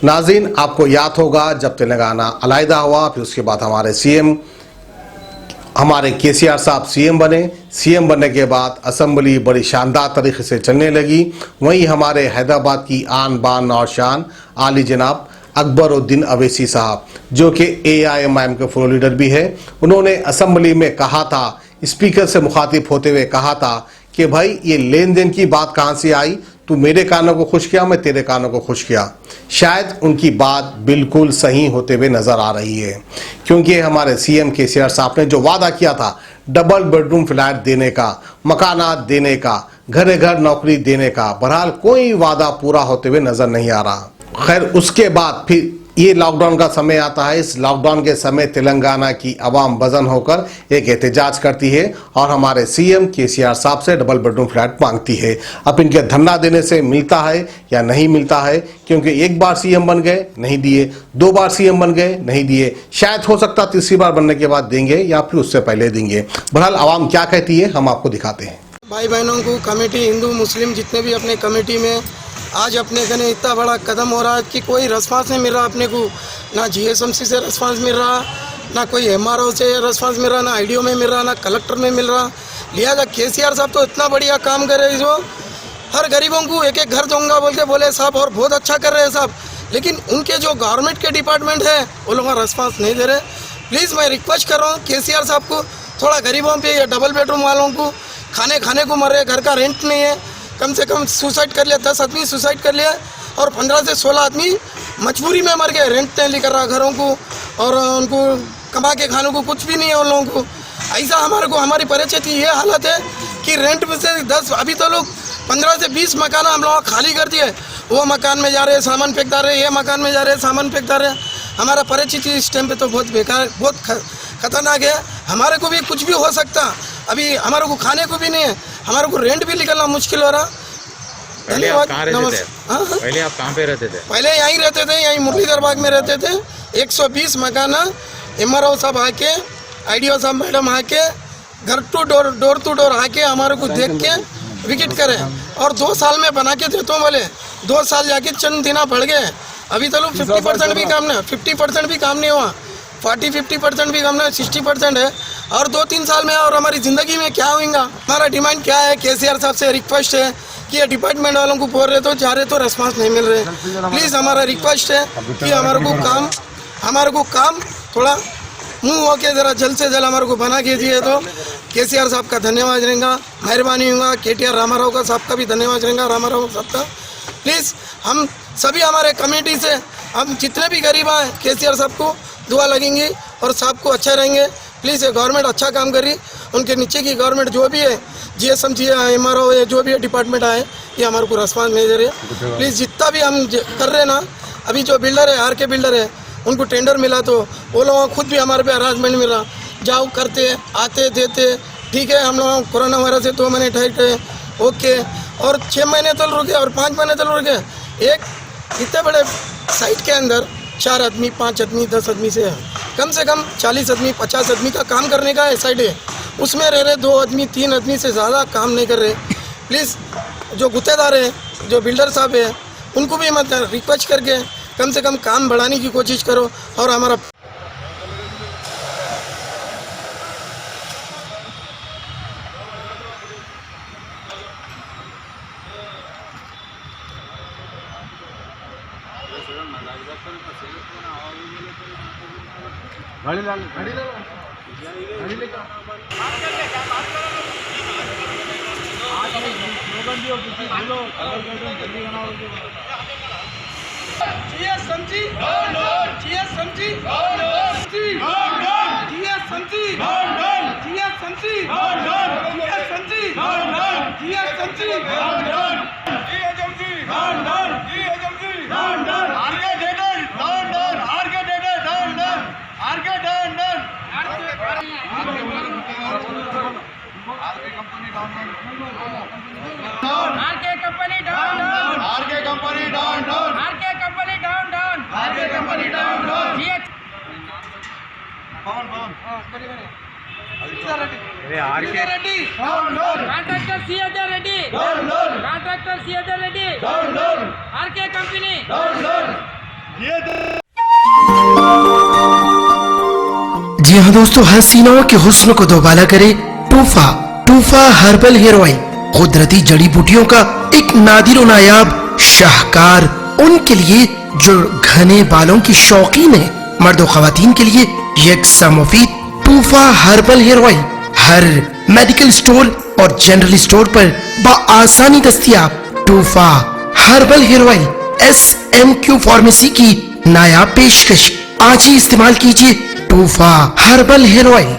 नाज़रीन, आपको याद होगा जब तेलंगाना अलहदा हुआ, फिर उसके बाद हमारे सीएम हमारे केसीआर साहब सीएम बने। सीएम बनने के बाद असेंबली बड़ी शानदार तरीके से चलने लगी। वहीं हमारे हैदराबाद की आन बान और शान आली जनाब अकबरुद्दीन अवैसी साहब, जो कि AIMIM के फ्लोर लीडर भी है, उन्होंने असेंबली में कहा था, स्पीकर से मुखातिब होते हुए कहा था कि भाई ये लेन देन की बात कहाँ से आई, तू मेरे कानों को खुश किया, मैं तेरे कानों को खुश किया। शायद उनकी बात बिल्कुल सही होते हुए नजर आ रही है, क्योंकि हमारे सीएम केसीआर साहब ने जो वादा किया था डबल बेडरूम फ्लैट देने का, मकानात देने का, घरे घर नौकरी देने का, बहरहाल कोई वादा पूरा होते हुए नजर नहीं आ रहा। खैर, उसके बाद फिर ये लॉकडाउन का समय आता है। इस लॉकडाउन के समय तेलंगाना की आवाम बजन होकर एक एहतजाज करती है और हमारे सीएम केसीआर साहब से डबल बेडरूम फ्लैट मांगती है। अब इनके धरना देने से मिलता है या नहीं मिलता है, क्योंकि एक बार सीएम बन गए नहीं दिए, 2 बार सीएम बन गए नहीं दिए, शायद हो सकता तीसरी बार बनने के बाद देंगे या फिर उससे पहले देंगे। बहरहाल आवाम क्या कहती है हम आपको दिखाते हैं। भाई बहनों को कमेटी हिंदू मुस्लिम जितने भी अपने कमेटी में आज अपने कने इतना बड़ा कदम हो रहा है कि कोई रिस्पांस नहीं मिल रहा अपने को, ना GSMC से रिस्पांस मिल रहा, ना कोई MRO से रिस्पांस मिल रहा, ना IDO में मिल रहा, ना कलेक्टर में मिल रहा। लिहाजा केसीआर साहब तो इतना बढ़िया काम कर रहे हैं, जो हर गरीबों को एक एक घर दूंगा बोल के बोले साहब, और बहुत अच्छा कर रहे हैं साहब। लेकिन उनके जो गवर्नमेंट के डिपार्टमेंट है वो लोग रिस्पांस नहीं दे रहे। प्लीज़ मैं रिक्वेस्ट कर रहा हूँ केसीआर साहब को, थोड़ा गरीबों पे या डबल बेडरूम वालों को खाने को मर रहे, घर का रेंट नहीं है, कम से कम सुसाइड कर लिया, 10 आदमी सुसाइड कर लिया और 15 से 16 आदमी मजबूरी में मर गए, रेंट नहीं लेकर रहा घरों को, और उनको कमा के खाने को कुछ भी नहीं है उन लोगों को। ऐसा हमारी परिस्थिति ये हालत है कि रेंट में से 10 अभी तो लोग 15 से 20 मकान हम लोग खाली कर दिए, वो मकान में जा रहे सामान फेंकता रहे, ये मकान में जा रहे सामान फेंकता रहे। हमारा परिस्थिति इस टाइम पे तो बहुत बेकार, बहुत खतरनाक है। हमारे को भी कुछ भी हो सकता, अभी हमारे को खाने को भी नहीं है, हमारे को रेंट भी निकलना मुश्किल हो रहा। धन्यवाद। पहले आप कहाँ पे रहते थे? पहले यहीं रहते थे, यहीं मुरलीधर बाग में रहते थे। 120 मकान MRO साहब आके, IDO साहब मैडम आके, घर टू डोर आके हमारे को देख के विकेट करे, और 2 साल में बना के देता हूँ बोले, 2 साल जाके चंद दिना पड़ गए। अभी तो लोग 50% भी काम नहीं, 50% भी काम नहीं हुआ, 40-50% भी काम नहीं, 60% है। और 2-3 साल में और हमारी ज़िंदगी में क्या होगा? हमारा डिमांड क्या है? केसीआर साहब से रिक्वेस्ट है कि ये डिपार्टमेंट वालों को बोल रहे तो जा रहे तो रेस्पॉन्स नहीं मिल रहे। प्लीज़ हमारा रिक्वेस्ट है कि हमारे को काम थोड़ा मुँह होके ज़रा जल्द से जल्द हमारे को बना के दिए तो केसीआर साहब का धन्यवाद रहेगा, मेहरबानी होगा। KTR रामाराव का साहब का भी धन्यवाद रहेगा, रामाराव साहब का। प्लीज़ हम सभी हमारे कमेटी से हम जितने भी गरीब हैं केसीआर साहब को दुआ लगेंगे और साहब को अच्छा रहेंगे। प्लीज़ ये गवर्नमेंट अच्छा काम करी, उनके नीचे की गवर्नमेंट जो भी है, GSMC MRO है, जो भी डिपार्टमेंट आए, ये हमारे को रिस्पांस नहीं दे रहे। प्लीज़ जितना भी हम कर रहे हैं ना, अभी जो बिल्डर है, RK बिल्डर है, उनको टेंडर मिला तो वो लोग खुद भी हमारे पे हरासमेंट मिला, जाओ करते आते देते, ठीक है। हम लोग कोरोना वायरस से 2 महीने ठहरे, ओके, और 6 महीने तक रुके और 5 महीने तक रुके। एक इतने बड़े साइट के अंदर 4 आदमी, 5 आदमी, 10 आदमी से कम 40 आदमी, 50 आदमी का काम करने का साइड है, उसमें रह रहे 2 आदमी, 3 आदमी से ज़्यादा काम नहीं कर रहे। प्लीज़ जो गुत्तेदार है, जो बिल्डर साहब है, उनको भी मत रिक्वेस्ट करके कम से कम काम बढ़ाने की कोशिश करो। और हमारा కాంట్రాక్టర్ సిఎదే రెడ్డి కాంట్రాక్టర్ సిఎదే రెడ్డి ఆర్కే కంపెనీ जी हाँ दोस्तों, हसीनाओं के हुस्न को दोबाला करे टूफा। टूफा हर्बल हेयर ऑयल कुदरती जड़ी बूटियों का एक नादिर और नायाब शाहकार उनके लिए जो घने बालों की शौकीन है। मर्द और खवातीन के लिए यकसा मुफीद टूफा हर्बल हेयर ऑयल हर मेडिकल स्टोर और जनरल स्टोर पर बआसानी दस्तयाब। टूफा herbal hair oil SMQ pharmacy की नायाब पेशकश। आज ही इस्तेमाल कीजिए टूफा हर्बल हेयर ऑयल।